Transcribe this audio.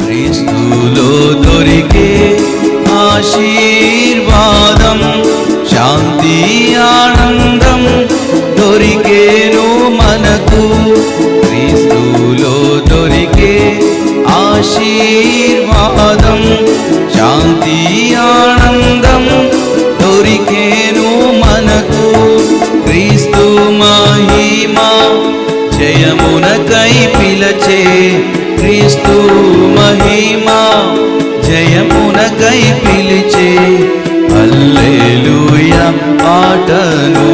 క్రీస్తులో దొరికే ఆశీర్వాదం, శాంతి ఆనందం దొరికేను మనకు. క్రీస్తులో దొరికే ఆశీర్వాదం, శాంతి ఆనందం దొరికేను మనకు. క్రీస్తు మహిమా జయమునకై పిలచే, క్రీస్తు మహిమా జయమునకై పిలిచే హల్లెలూయా పాటను.